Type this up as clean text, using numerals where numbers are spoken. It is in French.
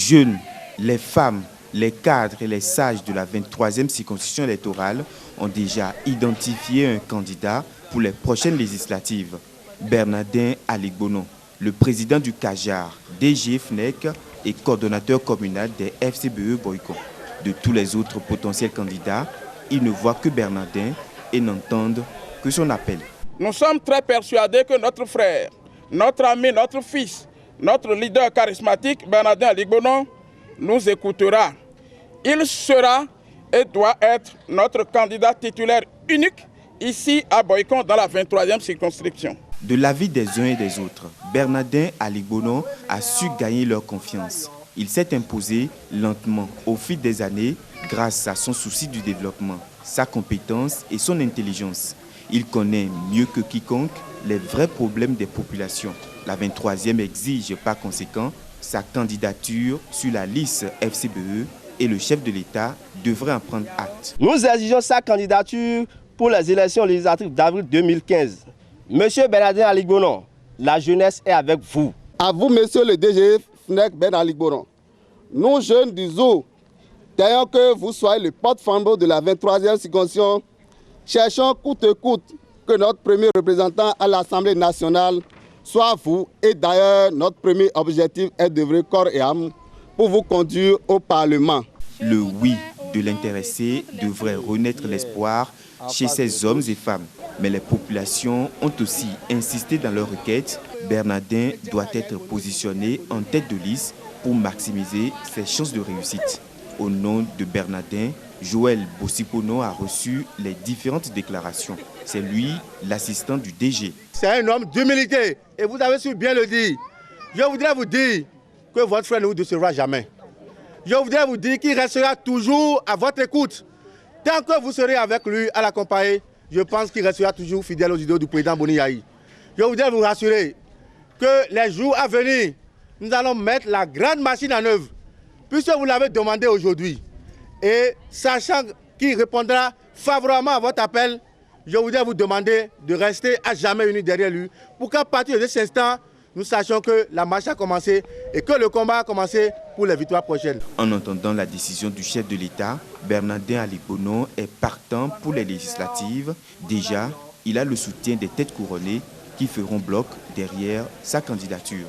jeunes, les femmes, les cadres et les sages de la 23e circonscription électorale ont déjà identifié un candidat pour les prochaines législatives. Bernardin Aligbonon, le président du CAJAR, DG FNEC et coordonnateur communal des FCBE Boycon. De tous les autres potentiels candidats, ils ne voient que Bernardin et n'entendent que son appel. Nous sommes très persuadés que notre frère, notre ami, notre fils, notre leader charismatique, Bernardin Aligbonon, nous écoutera. Il sera et doit être notre candidat titulaire unique ici à Boycon dans la 23e circonscription. De l'avis des uns et des autres, Bernardin Aligbonon a su gagner leur confiance. Il s'est imposé lentement au fil des années grâce à son souci du développement, sa compétence et son intelligence. Il connaît mieux que quiconque les vrais problèmes des populations. La 23e exige par conséquent sa candidature sur la liste FCBE et le chef de l'État devrait en prendre acte. Nous exigeons sa candidature pour les élections législatives d'avril 2015. Monsieur Bernardin Aligbonon, la jeunesse est avec vous. À vous, monsieur le DG FNEC Bernardin Aligbonon. Nous, jeunes du zoo, d'ailleurs que vous soyez le porte-flambeau de la 23e circonscription, cherchons coûte que coûte que notre premier représentant à l'Assemblée nationale soit vous. Et d'ailleurs, notre premier objectif est d'œuvrer corps et âme pour vous conduire au Parlement. Le oui de l'intéressé devrait renaître l'espoir chez ces hommes et femmes. Mais les populations ont aussi insisté dans leur requête. Bernardin doit être positionné en tête de liste pour maximiser ses chances de réussite. Au nom de Bernardin, Joël Bossipono a reçu les différentes déclarations. C'est lui, l'assistant du DG. C'est un homme d'humilité et vous avez su bien le dire. Je voudrais vous dire que votre frère ne vous décevra jamais. Je voudrais vous dire qu'il restera toujours à votre écoute. Tant que vous serez avec lui à l'accompagner, je pense qu'il restera toujours fidèle aux idéaux du président Boni Yahi. Je voudrais vous rassurer que les jours à venir, nous allons mettre la grande machine en œuvre, puisque vous l'avez demandé aujourd'hui. Et sachant qu'il répondra favorablement à votre appel, je voudrais vous demander de rester à jamais unis derrière lui, pour qu'à partir de cet instant, nous sachions que la marche a commencé et que le combat a commencé pour les victoires prochaines. En entendant la décision du chef de l'État, Bernardin Aligbonon est partant pour les législatives. Déjà, il a le soutien des têtes couronnées qui feront bloc derrière sa candidature.